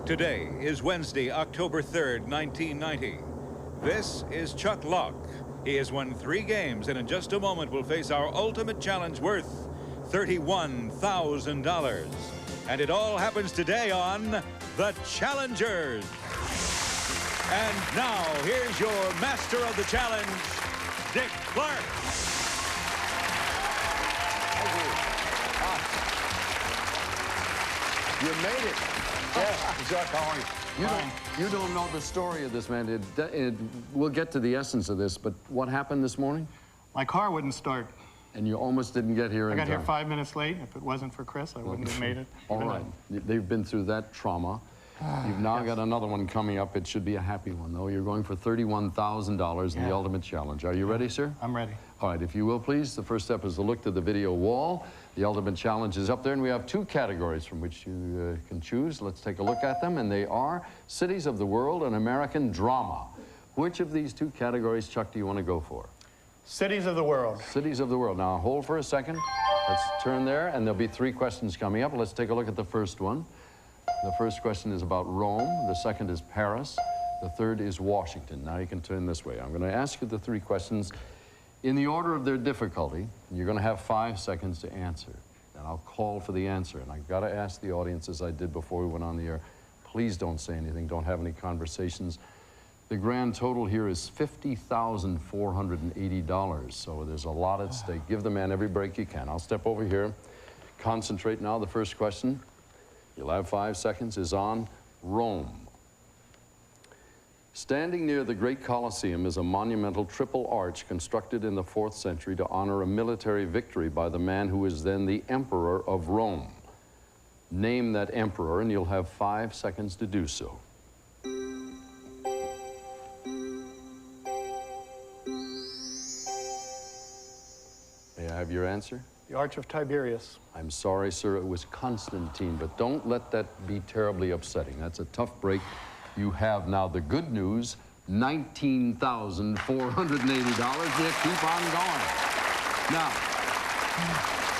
Today is Wednesday, October 3rd, 1990. This is Chuck Locke. He has won 3 games and in just a moment will face our ultimate challenge worth $31,000. And it all happens today on The Challengers. And now, here's your master of the challenge, Dick Clark. You made it. Yes. Chuck, how are you? You don't know the story of this, man. We'll get to the essence of this, but what happened this morning? My car wouldn't start. And you almost didn't get here in time. I got here 5 minutes late. If it wasn't for Chris, I wouldn't have made it. All right. They've been through that trauma. You've now got another one coming up. It should be a happy one, though. You're going for $31,000 in the Ultimate Challenge. Are you ready, sir? I'm ready. All right, if you will, please. The first step is to look to the video wall. The Ultimate Challenge is up there, and we have 2 categories from which you can choose. Let's take a look at them, and they are Cities of the World and American Drama. Which of these 2 categories, Chuck, do you want to go for? Cities of the world. Cities of the world. Now, hold for a second. Let's turn there, and there'll be 3 questions coming up. Let's take a look at the first one. The first question is about Rome. The second is Paris. The third is Washington. Now you can turn this way. I'm going to ask you the 3 questions in the order of their difficulty. You're going to have 5 seconds to answer. And I'll call for the answer. And I've got to ask the audience, as I did before we went on the air, please don't say anything. Don't have any conversations. The grand total here is $50,480. So there's a lot at stake. Give the man every break you can. I'll step over here. Concentrate now. The first question, you'll have 5 seconds, is on Rome. Standing near the Great Colosseum is a monumental triple arch constructed in the 4th century to honor a military victory by the man who was then the Emperor of Rome. Name that emperor, and you'll have 5 seconds to do so. May I have your answer? The Arch of Tiberius. I'm sorry, sir, it was Constantine, but don't let that be terribly upsetting. That's a tough break. You have now the good news, $19,480. Nick, keep on going. Now,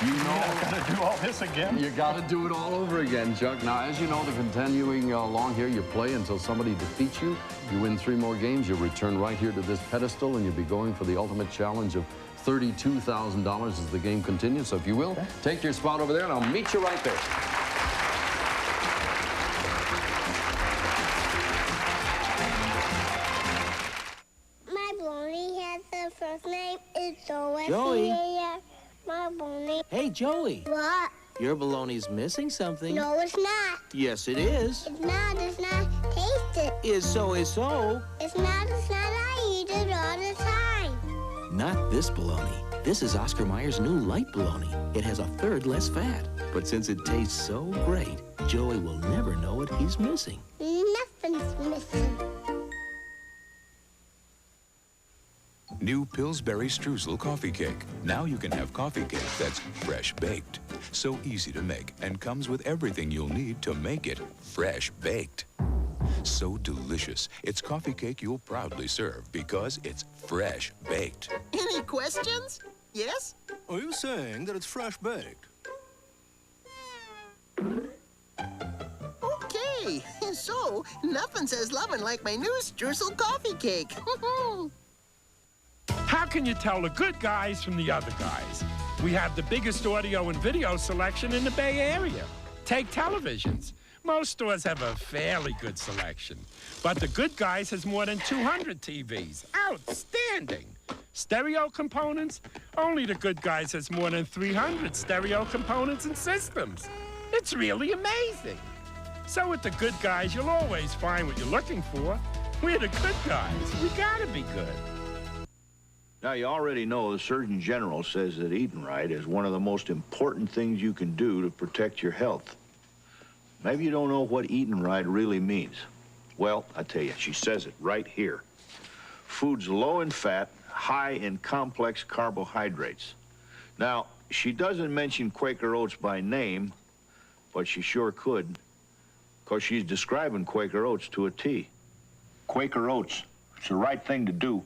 you know... I've got to do all this again? You got to do it all over again, Chuck. Now, as you know, the continuing along here, you play until somebody defeats you. You win 3 more games, you return right here to this pedestal, and you'll be going for the ultimate challenge of $32,000 as the game continues. So if you will, take your spot over there, and I'll meet you right there. First name is Joey. Joey. My bologna. Hey, Joey. What? Your bologna's missing something. No, it's not. Yes, it is. It's not. It's not. Taste it. Is so, is so. It's not. It's not. I eat it all the time. Not this bologna. This is Oscar Mayer's new light bologna. It has 1/3 less fat. But since it tastes so great, Joey will never know what he's missing. Nothing's missing. New Pillsbury Streusel coffee cake. Now you can have coffee cake that's fresh baked. So easy to make and comes with everything you'll need to make it fresh baked. So delicious, it's coffee cake you'll proudly serve because it's fresh baked. Any questions? Yes? Are you saying that it's fresh baked? Okay, so nothing says lovin' like my new streusel coffee cake. How can you tell the good guys from the other guys? We have the biggest audio and video selection in the Bay Area. Take televisions. Most stores have a fairly good selection. But the good guys has more than 200 TVs. Outstanding. Stereo components? Only the good guys has more than 300 stereo components and systems. It's really amazing. So with the good guys, you'll always find what you're looking for. We're the good guys. We gotta be good. Now, you already know the Surgeon General says that eating right is one of the most important things you can do to protect your health. Maybe you don't know what eating right really means. Well, I tell you, she says it right here. Foods low in fat, high in complex carbohydrates. Now, she doesn't mention Quaker Oats by name, but she sure could, because she's describing Quaker Oats to a T. Quaker Oats, it's the right thing to do.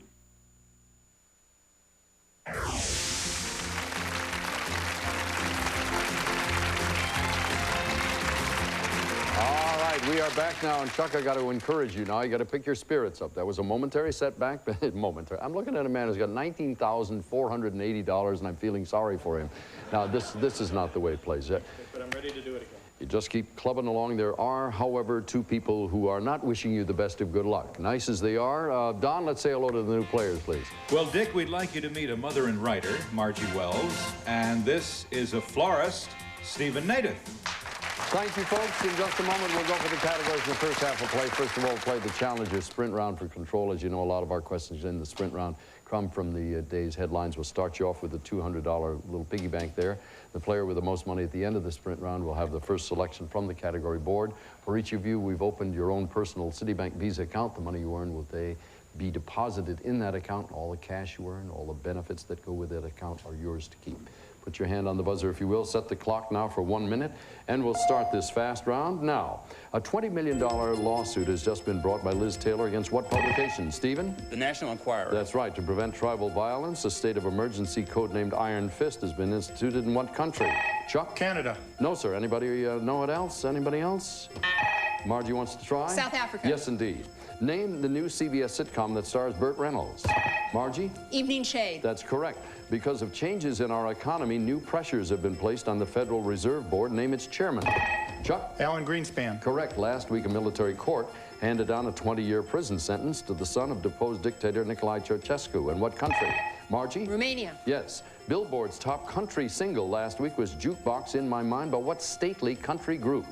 right, we are back now, and Chuck, I got to encourage you now. You got to pick your spirits up. That was a momentary setback, but momentary. I'm looking at a man who's got $19,480, and I'm feeling sorry for him. Now, this is not the way it plays. But I'm ready to do it again. You just keep clubbing along. There are, however, two people who are not wishing you the best of good luck. Nice as they are. Don, let's say hello to the new players, please. Well, Dick, we'd like you to meet a mother and writer, Margie Wells, and this is a florist, Stephen Native. Thank you, folks. In just a moment, we'll go for the categories in the first half of play. First of all, play the Challenger sprint round for control. As you know, a lot of our questions in the sprint round come from the day's headlines. We'll start you off with a $200 little piggy bank there. The player with the most money at the end of the sprint round will have the first selection from the category board. For each of you, we've opened your own personal Citibank Visa account. The money you earn will be deposited in that account. All the cash you earn, all the benefits that go with that account are yours to keep. Put your hand on the buzzer, if you will. Set the clock now for 1 minute, and we'll start this fast round now. A $20 million lawsuit has just been brought by Liz Taylor against what publication, Stephen? The National Enquirer. That's right. To prevent tribal violence, a state of emergency codenamed Iron Fist has been instituted in what country? Chuck? Canada. No, sir. Anybody know it else? Anybody else? Margie wants to try? South Africa. Yes, indeed. Name the new CBS sitcom that stars Burt Reynolds. Margie? Evening Shade. That's correct. Because of changes in our economy, new pressures have been placed on the Federal Reserve Board. Name its chairman. Chuck? Alan Greenspan. Correct. Last week, a military court handed down a 20-year prison sentence to the son of deposed dictator Nicolae Ceausescu. In what country? Margie? Romania. Yes. Billboard's top country single last week was Jukebox in My Mind by what stately country group?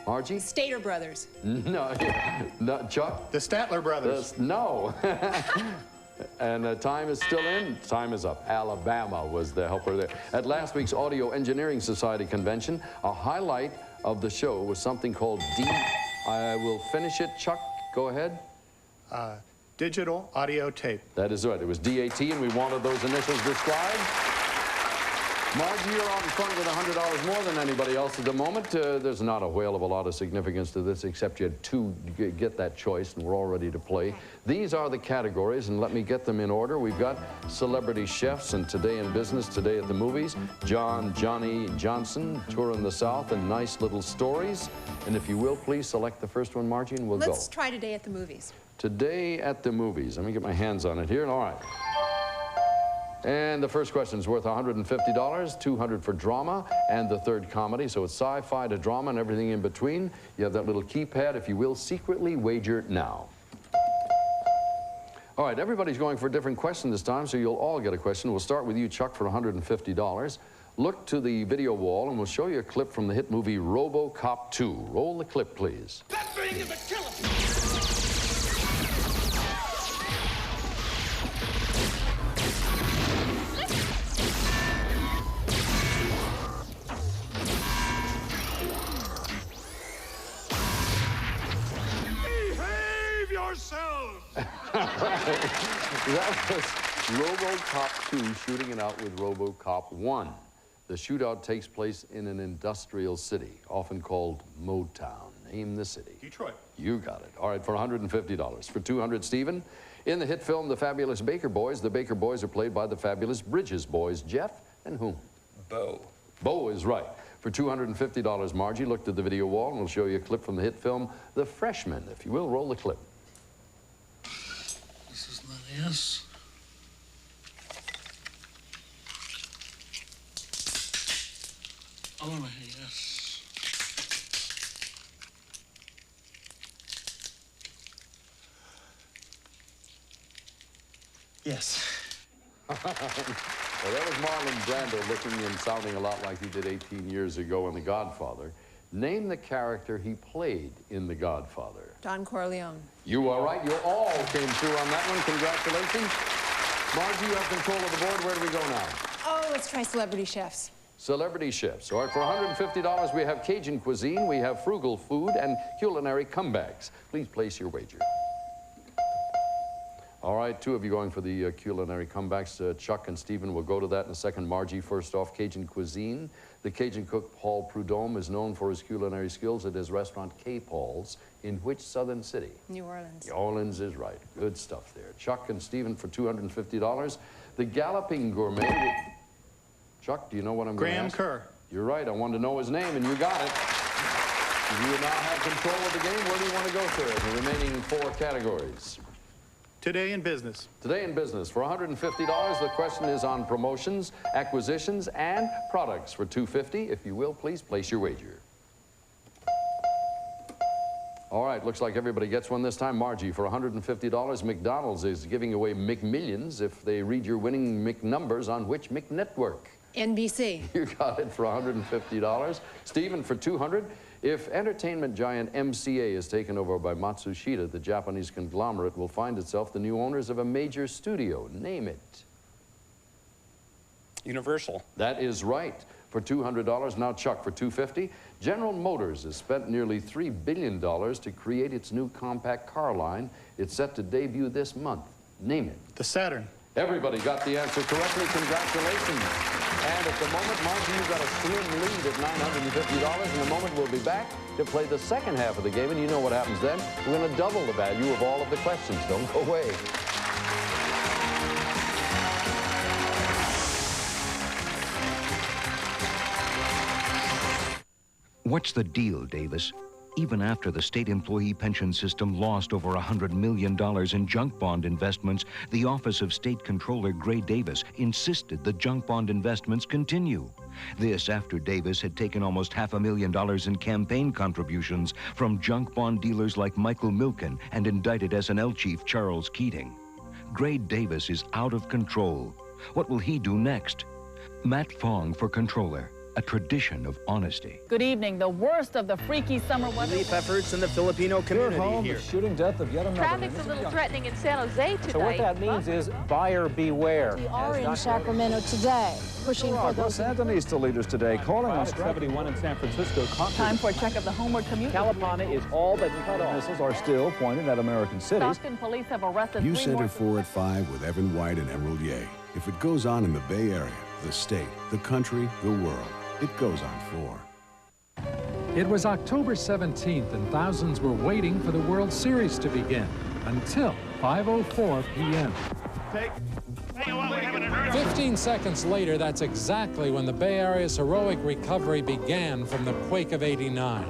Margie? Stater Brothers. No, no, Chuck? The Statler Brothers. No. And time is still in. Time is up. Alabama was the helper there. At last week's Audio Engineering Society convention, a highlight of the show was something called I will finish it. Chuck, go ahead. Digital audio tape. That is right. It was DAT, and we wanted those initials described. Margie, you're out in front with $100 more than anybody else at the moment. There's not a whale of a lot of significance to this, except you had to get that choice, and we're all ready to play. These are the categories, and let me get them in order. We've got celebrity chefs and Today in Business, Today at the Movies, Johnny Johnson, Tour in the South, and Nice Little Stories. And if you will, please select the first one, Margie, and we'll go. Let's try Today at the Movies. Today at the Movies. Let me get my hands on it here. All right. And the first question is worth $150, $200 for drama, and the third comedy. So it's sci-fi to drama and everything in between. You have that little keypad, if you will, secretly wager now. All right, everybody's going for a different question this time, so you'll all get a question. We'll start with you, Chuck, for $150. Look to the video wall, and we'll show you a clip from the hit movie RoboCop 2. Roll the clip, please. That thing is a killer! That was RoboCop 2 shooting it out with RoboCop 1. The shootout takes place in an industrial city, often called Motown. Name the city. Detroit. You got it. All right, for $150. For $200, Stephen. In the hit film The Fabulous Baker Boys, the Baker Boys are played by the Fabulous Bridges Boys. Jeff and whom? Bo. Bo is right. For $250, Margie, look to the video wall, and we'll show you a clip from the hit film The Freshman. If you will, roll the clip. This is not yes. I want to hear yes. Yes. Well, that was Marlon Brando looking and sounding a lot like he did 18 years ago in The Godfather. Name the character he played in The Godfather. Don Corleone. You are right. You all came through on that one. Congratulations. Margie, you have control of the board. Where do we go now? Oh, let's try Celebrity Chefs. Celebrity Chefs. All right, for $150, we have Cajun cuisine, we have frugal food, and culinary comebacks. Please place your wager. All right, two of you going for the culinary comebacks. Chuck and Stephen will go to that in a second. Margie, first off, Cajun cuisine. The Cajun cook, Paul Prudhomme, is known for his culinary skills at his restaurant, K. Paul's, in which southern city? New Orleans. New Orleans is right. Good stuff there. Chuck and Stephen for $250. The Galloping Gourmet. Chuck, do you know what I'm going to ask? Graham Kerr. You're right. I wanted to know his name, and you got it. You now have control of the game. Where do you want to go, sir? The remaining 4 categories. Today in business. Today in business, for $150, the question is on promotions, acquisitions, and products. For $250, if you will, please place your wager. All right, looks like everybody gets one this time. Margie, for $150, McDonald's is giving away McMillions if they read your winning McNumbers on which McNetwork? NBC. You got it for $150. Stephen, for $200, if entertainment giant MCA is taken over by Matsushita, the Japanese conglomerate will find itself the new owners of a major studio. Name it. Universal. That is right. For $200. Now, Chuck, for $250, General Motors has spent nearly $3 billion to create its new compact car line. It's set to debut this month. Name it. The Saturn. Everybody got the answer correctly. Congratulations. And at the moment, Margie, you've got a slim lead at $950. In a moment, we'll be back to play the second half of the game. And you know what happens then. We're going to double the value of all of the questions. Don't go away. What's the deal, Davis? Even after the state employee pension system lost over $100 million in junk bond investments, the Office of State Controller Gray Davis insisted the junk bond investments continue. This after Davis had taken almost $500,000 in campaign contributions from junk bond dealers like Michael Milken and indicted SNL chief Charles Keating. Gray Davis is out of control. What will he do next? Matt Fong for Controller. A tradition of honesty. Good evening. The worst of the freaky summer weather. Relief efforts in the Filipino community here. The shooting death of yet another. Traffic's a little threatening in San Jose today. So what that means is buyer beware. We are in Sacramento today, pushing for those. Los Sandinista leaders today calling on 71 in San Francisco. Time for a check of the homeward commute. Calipana is all but cut off. Missiles are still pointed at American cities. Stockton police have arrested You 3 Center more. 4 at 5 with Evan White and Emerald Ye. If it goes on in the Bay Area, the state, the country, the world, it goes on 4. It was October 17th, and thousands were waiting for the World Series to begin until 5:04 p.m. 15 seconds later, that's exactly when the Bay Area's heroic recovery began from the quake of '89.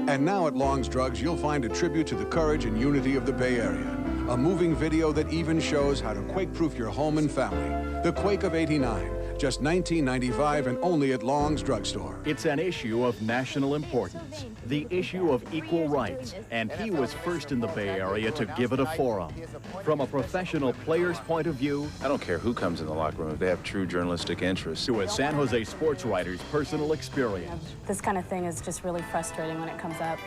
And now at Long's Drugs, you'll find a tribute to the courage and unity of the Bay Area. A moving video that even shows how to quake-proof your home and family. The Quake of '89. Just $19.95 and only at Long's Drugstore. It's an issue of national importance, the issue of equal rights, and he was first in the Bay Area to give it a forum. From a professional player's point of view, I don't care who comes in the locker room if they have true journalistic interests. To a San Jose sports writer's personal experience. This kind of thing is just really frustrating when it comes up.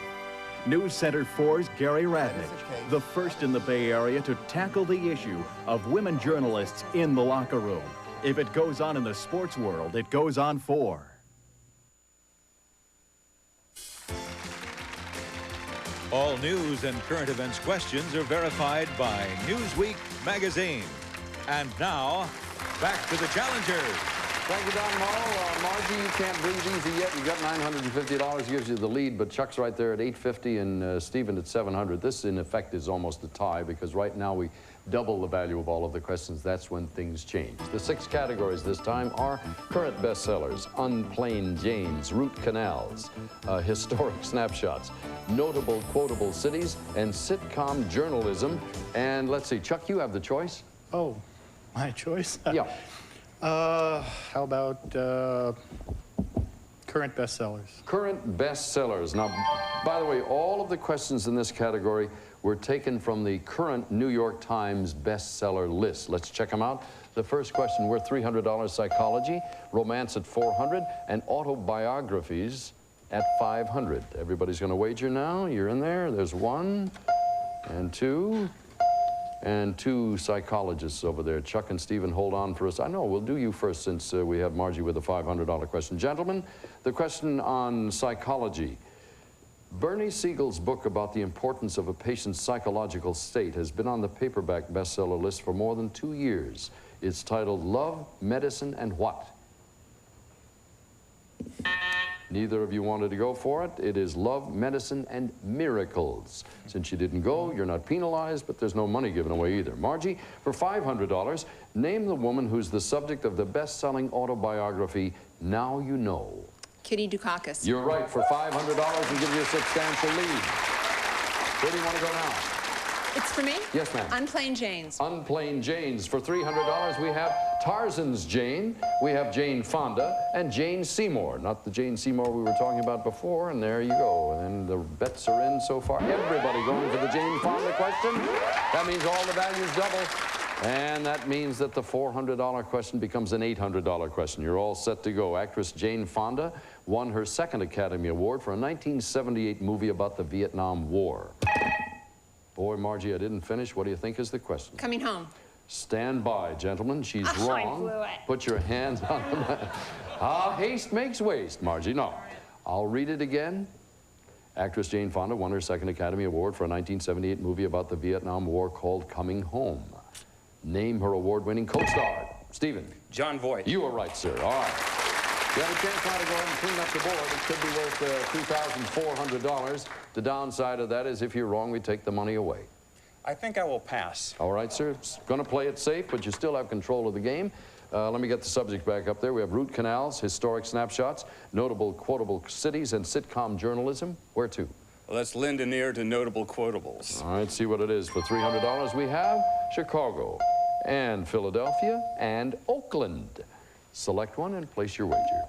News Center 4's Gary Radnick, the first in the Bay Area to tackle the issue of women journalists in the locker room. If it goes on in the sports world, it goes on 4. All news and current events questions are verified by Newsweek magazine. And now, back to the challengers. Thank you, Don Morrow. Margie, you can't breathe easy yet. You got $950, gives you the lead, but Chuck's right there at $850 and Stephen at $700. This, in effect, is almost a tie because right now we double the value of all of the questions. That's when things change. The 6 categories this time are current bestsellers, unplain Janes, root canals, historic snapshots, notable quotable cities, and sitcom journalism. And let's see, Chuck, you have the choice. Oh, my choice? Yeah. How about current bestsellers? Current bestsellers. Now, by the way, all of the questions in this category were taken from the current New York Times bestseller list. Let's check them out. The first question worth $300, psychology, romance at $400, and autobiographies at $500. Everybody's going to wager now. You're in there. There's 1 and 2. And 2 psychologists over there. Chuck and Stephen, hold on for us. I know, we'll do you first since we have Margie with a $500 question. Gentlemen, the question on psychology. Bernie Siegel's book about the importance of a patient's psychological state has been on the paperback bestseller list for more than 2 years. It's titled Love, Medicine, and What? Neither of you wanted to go for it. It is Love, Medicine, and Miracles. Since you didn't go, you're not penalized, but there's no money given away either. Margie, for $500, name the woman who's the subject of the best-selling autobiography, Now You Know. Kitty Dukakis. You're right. For $500, we give you a substantial lead. Where do you want to go now? It's for me? Yes, ma'am. Unplain Janes. Unplain Janes. For $300, we have Tarzan's Jane, we have Jane Fonda, and Jane Seymour. Not the Jane Seymour we were talking about before, and there you go. And the bets are in so far. Everybody going for the Jane Fonda question. That means all the values double. And that means that the $400 question becomes an $800 question. You're all set to go. Actress Jane Fonda won her second Academy Award for a 1978 movie about the Vietnam War. Boy, Margie, I didn't finish. What do you think is the question? Coming home. Stand by, gentlemen. She's Oh, wrong. I blew it. Put your hands on the haste makes waste, Margie. No. I'll read it again. Actress Jane Fonda won her second Academy Award for a 1978 movie about the Vietnam War called Coming Home. Name her award-winning co-star. Stephen. John Voight. You are right, sir. All right. You have a chance now to go ahead and clean up the board. It could be worth $2,400. The downside of that is if you're wrong, we take the money away. I think I will pass. All right, sir. Going to play it safe, but you still have control of the game. Let me get the subject back up there. We have root canals, historic snapshots, notable quotable cities, and sitcom journalism. Where to? Well, let's lend an ear to notable quotables. All right, see what it is. For $300, we have Chicago and Philadelphia and Oakland. Select one and place your wager.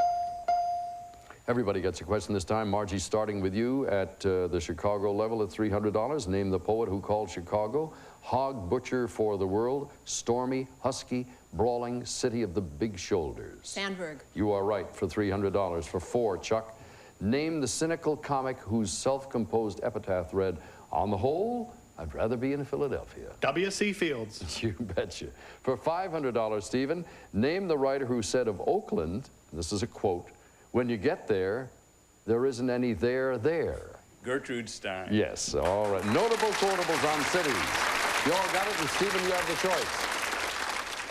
Everybody gets a question this time. Margie, starting with you at the Chicago level at $300. Name the poet who called Chicago hog butcher for the world, stormy, husky, brawling city of the big shoulders. Sandberg. You are right for $300. For $4, Chuck. Name the cynical comic whose self-composed epitaph read, on the whole, I'd rather be in Philadelphia. W.C. Fields. You betcha. For $500, Stephen, name the writer who said of Oakland, this is a quote, when you get there, there isn't any there. Gertrude Stein. Yes, all right. Notable quotables on cities. You all got it, and Stephen, you have the choice.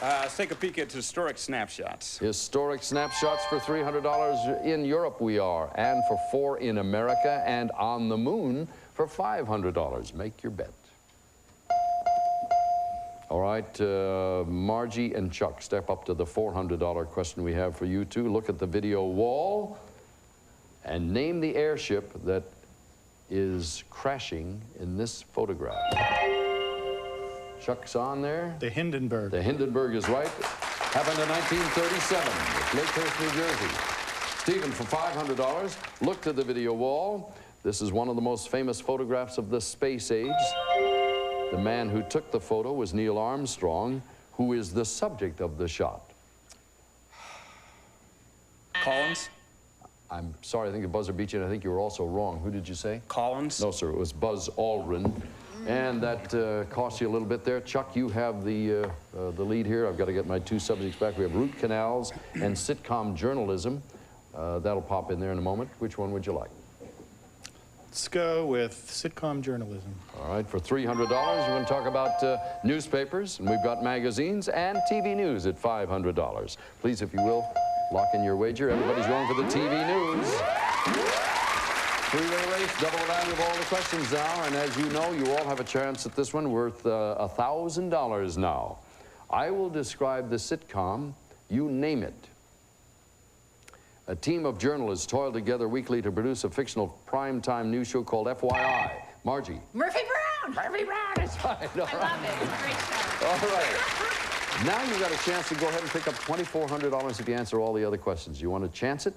Let's take a peek at historic snapshots. Historic snapshots for $300 in Europe we are, and for $4 in America, and on the moon for $500. Make your bet. All right, Margie and Chuck, step up to the $400 question we have for you two. Look at the video wall and name the airship that is crashing in this photograph. Chuck's on there. The Hindenburg. The Hindenburg is right. Happened in 1937 at Lakehurst, New Jersey. Stephen, for $500, look to the video wall. This is one of the most famous photographs of the space age. The man who took the photo was Neil Armstrong, who is the subject of the shot. Collins? I'm sorry, I think the buzzer beat you, and I think you were also wrong. Who did you say? Collins? No, sir, it was Buzz Aldrin. And that cost you a little bit there. Chuck, you have the lead here. I've got to get my two subjects back. We have root canals and sitcom journalism. That'll pop in there in a moment. Which one would you like? Let's go with sitcom journalism. All right, for $300, we're going to talk about newspapers, and we've got magazines and TV news at $500. Please, if you will, lock in your wager. Everybody's going for the TV news. Three-way race, double the value of all the questions now, and as you know, you all have a chance at this one worth $1,000 now. I will describe the sitcom, you name it. A team of journalists toiled together weekly to produce a fictional primetime news show called FYI. Margie. Murphy Brown! Murphy Brown is fine. I love it. It's a great show. All right. Now you've got a chance to go ahead and pick up $2,400 if you answer all the other questions. You want to chance it?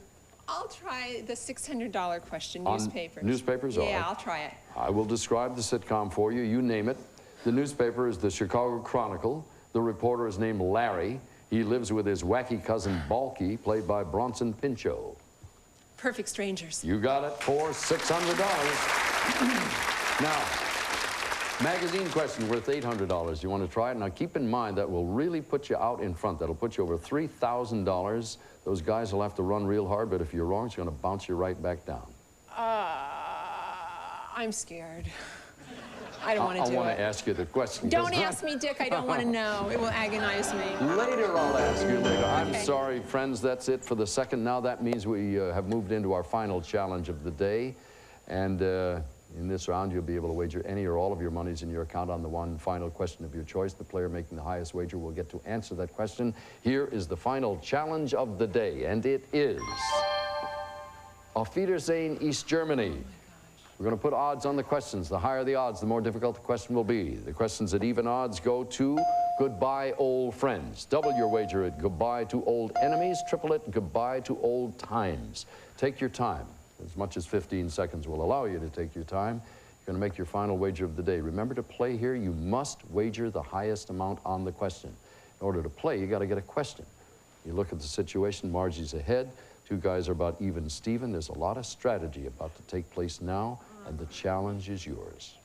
I'll try the $600 question, On newspapers. Newspapers? All Yeah, right. I'll try it. I will describe the sitcom for you. You name it. The newspaper is the Chicago Chronicle. The reporter is named Larry. He lives with his wacky cousin Balky, played by Bronson Pinchot. Perfect Strangers. You got it for $600. Now, magazine question worth $800. You want to try it? Now, keep in mind that will really put you out in front. That'll put you over $3,000. Those guys will have to run real hard, but if you're wrong, it's going to bounce you right back down. I'm scared. I don't want to do it. I want to ask you the question. Don't ask me, Dick. I don't want to know. It will agonize me. Later, I'll ask you later. I'm Okay. sorry, friends. That's it for the second. Now that means we have moved into our final challenge of the day. And in this round, you'll be able to wager any or all of your monies in your account on the one final question of your choice. The player making the highest wager will get to answer that question. Here is the final challenge of the day, and it is... Auf Wiedersehen, East Germany. We're going to put odds on the questions. The higher the odds, the more difficult the question will be. The questions at even odds go to goodbye, old friends. Double your wager at goodbye to old enemies. Triple it, goodbye to old times. Take your time. As much as 15 seconds will allow you to take your time. You're going to make your final wager of the day. Remember, to play here, you must wager the highest amount on the question. In order to play, you got to get a question. You look at the situation, Margie's ahead. Two guys are about even Steven. There's a lot of strategy about to take place now, and the challenge is yours.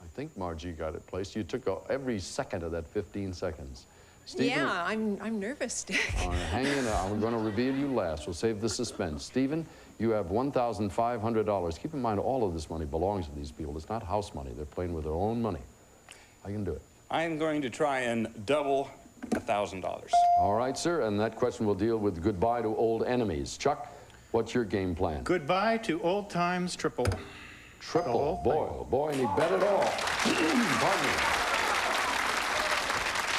I think Margie got it placed. You took every second of that 15 seconds. Stephen, yeah, I'm nervous, Dick. Hang in there. We're going to reveal you last. We'll save the suspense. Stephen, you have $1,500. Keep in mind, all of this money belongs to these people. It's not house money. They're playing with their own money. I can do it. I'm going to try and double $1,000. All right, sir. And that question will deal with goodbye to old enemies. Chuck, what's your game plan? Goodbye to old times triple. Triple? Boy, oh boy, and he bet it all. Pardon me.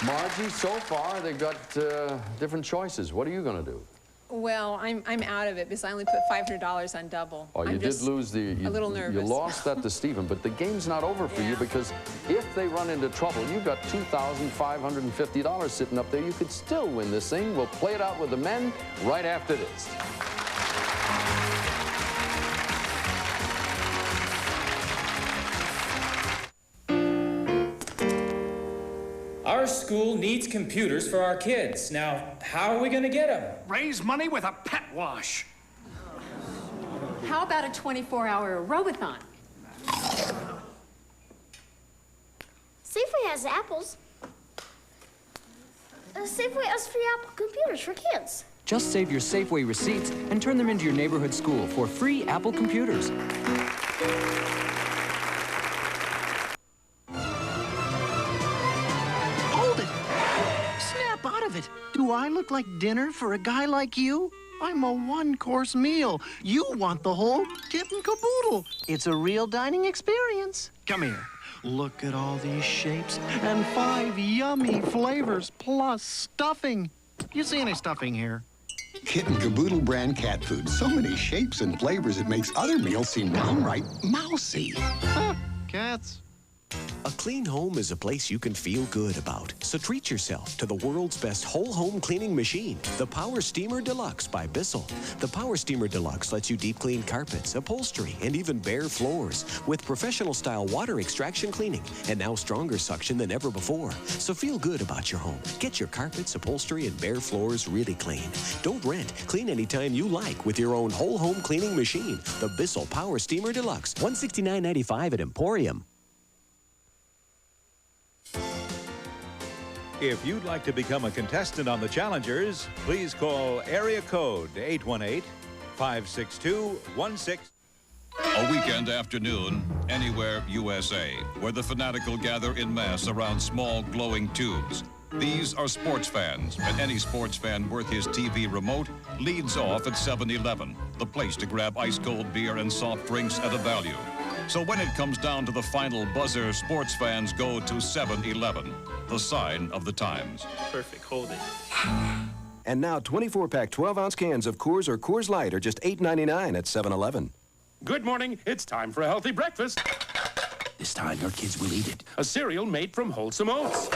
Margie, so far, they've got different choices. What are you going to do? Well, I'm out of it because I only put $500 on double. Oh, you did lose the... a little nervous. You lost that to Stephen, but the game's not over for you, because if they run into trouble, you've got $2,550 sitting up there. You could still win this thing. We'll play it out with the men right after this. Our school needs computers for our kids. Now, how are we going to get them? Raise money with a pet wash. How about a 24-hour robothon? Safeway has apples. Safeway has free Apple computers for kids. Just save your Safeway receipts and turn them into your neighborhood school for free Apple computers. Do I look like dinner for a guy like you? I'm a one-course meal. You want the whole kit and caboodle. It's a real dining experience. Come here. Look at all these shapes and 5 yummy flavors plus stuffing. You see any stuffing here? Kit and Caboodle brand cat food. So many shapes and flavors it makes other meals seem downright mousy. Cats. A clean home is a place you can feel good about. So treat yourself to the world's best whole home cleaning machine, the Power Steamer Deluxe by Bissell. The Power Steamer Deluxe lets you deep clean carpets, upholstery, and even bare floors with professional style water extraction cleaning and now stronger suction than ever before. So feel good about your home. Get your carpets, upholstery, and bare floors really clean. Don't rent. Clean anytime you like with your own whole home cleaning machine, the Bissell Power Steamer Deluxe, $169.95 at Emporium. If you'd like to become a contestant on the Challengers, please call area code 818-562-16. A weekend afternoon, anywhere USA, where the fanatical gather in mass around small glowing tubes. These are sports fans, and any sports fan worth his TV remote leads off at 7-Eleven, the place to grab ice-cold beer and soft drinks at a value. So when it comes down to the final buzzer, sports fans go to 7-Eleven, the sign of the times. Perfect, hold it. And now 24-pack 12-ounce cans of Coors or Coors Light are just $8.99 at 7-Eleven. Good morning. It's time for a healthy breakfast. This time, your kids will eat it. A cereal made from wholesome oats.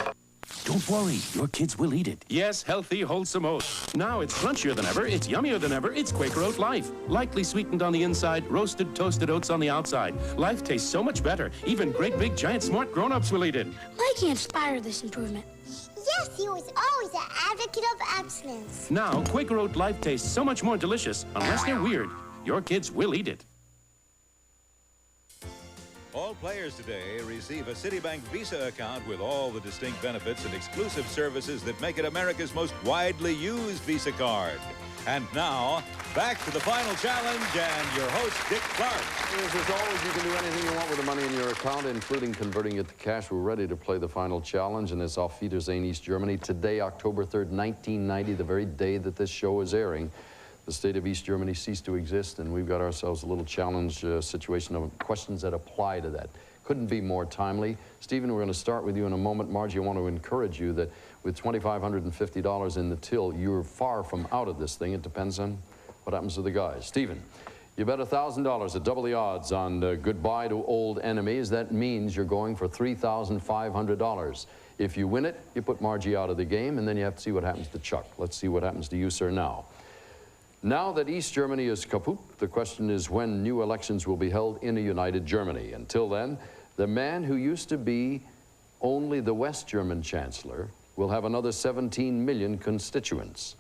Don't worry, your kids will eat it. Yes, healthy, wholesome oats. Now it's crunchier than ever, it's yummier than ever, it's Quaker Oat Life. Lightly sweetened on the inside, roasted, toasted oats on the outside. Life tastes so much better. Even great, big, giant, smart grown-ups will eat it. Mikey inspired this improvement. Yes, he was always an advocate of excellence. Now, Quaker Oat Life tastes so much more delicious, unless they're weird. Your kids will eat it. All players today receive a Citibank Visa account with all the distinct benefits and exclusive services that make it America's most widely used Visa card. And now, back to the final challenge and your host, Dick Clark. As always, you can do anything you want with the money in your account, including converting it to cash. We're ready to play the final challenge, and it's Auf Wiedersehen, East Germany. Today, October 3rd, 1990, the very day that this show is airing. the state of East Germany cease to exist, and we've got ourselves a little challenge situation of questions that apply to that. Couldn't be more timely. Stephen, we're going to start with you in a moment. Margie, I want to encourage you that with $2,550 in the till, you're far from out of this thing. It depends on what happens to the guys. Stephen, you bet $1,000 at double the odds on goodbye to old enemies. That means you're going for $3,500. If you win it, you put Margie out of the game, and then you have to see what happens to Chuck. Let's see what happens to you, sir, now. Now that East Germany is kaput, the question is when new elections will be held in a united Germany. Until then, the man who used to be only the West German chancellor will have another 17 million constituents.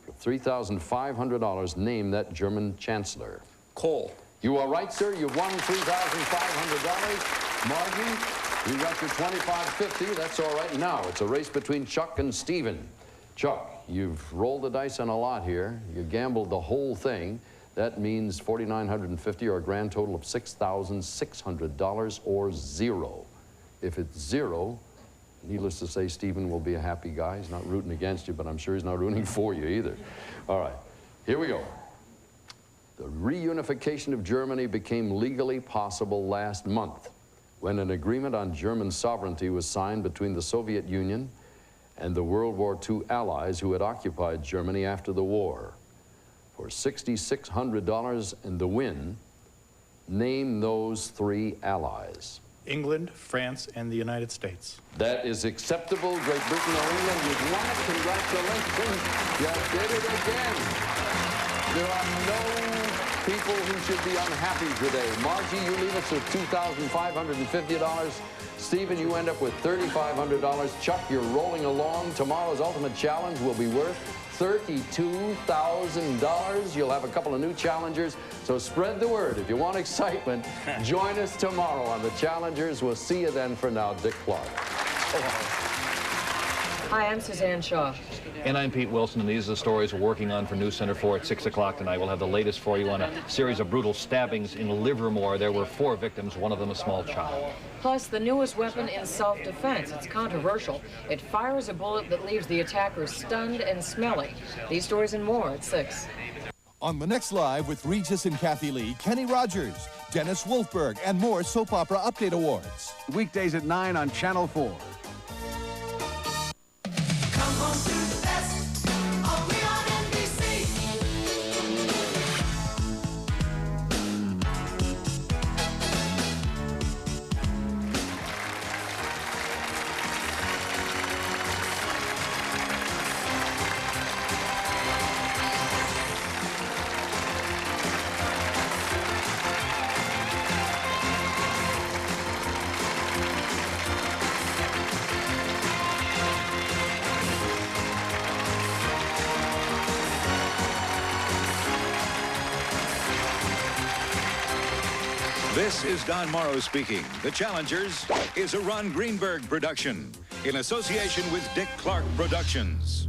For $3,500, name that German chancellor. Kohl. You are right, sir. You've won $3,500. Margie, you got your $2,550. That's all right. Now, it's a race between Chuck and Stephen. Chuck, you've rolled the dice on a lot here. You gambled the whole thing. That means $4,950 or a grand total of $6,600 or zero. If it's zero, needless to say, Stephen will be a happy guy. He's not rooting against you, but I'm sure he's not rooting for you either. All right, here we go. The reunification of Germany became legally possible last month when an agreement on German sovereignty was signed between the Soviet Union and the World War II allies who had occupied Germany after the war. For $6,600 and the win, name those three allies. England, France, and the United States. That is acceptable. Great Britain or England, you've won it. Congratulations. You did it again. There are no people who should be unhappy today. Margie, you leave us with $2,550. Stephen, you end up with $3,500. Chuck, you're rolling along. Tomorrow's ultimate challenge will be worth $32,000. You'll have a couple of new challengers, so spread the word. If you want excitement, join us tomorrow on the Challengers. We'll see you then. For now, Dick Clark. Hi, I'm Suzanne Shaw. And I'm Pete Wilson, and these are the stories we're working on for News Center 4 at 6 o'clock tonight. We'll have the latest for you on a series of brutal stabbings in Livermore. There were 4 victims, one of them a small child. Plus, the newest weapon in self-defense. It's controversial. It fires a bullet that leaves the attacker stunned and smelly. These stories and more at 6. On the next Live with Regis and Kathy Lee, Kenny Rogers, Dennis Wolfberg, and more Soap Opera Update Awards. Weekdays at 9 on Channel 4. This is Don Morrow speaking. The Challengers is a Ron Greenberg production in association with Dick Clark Productions.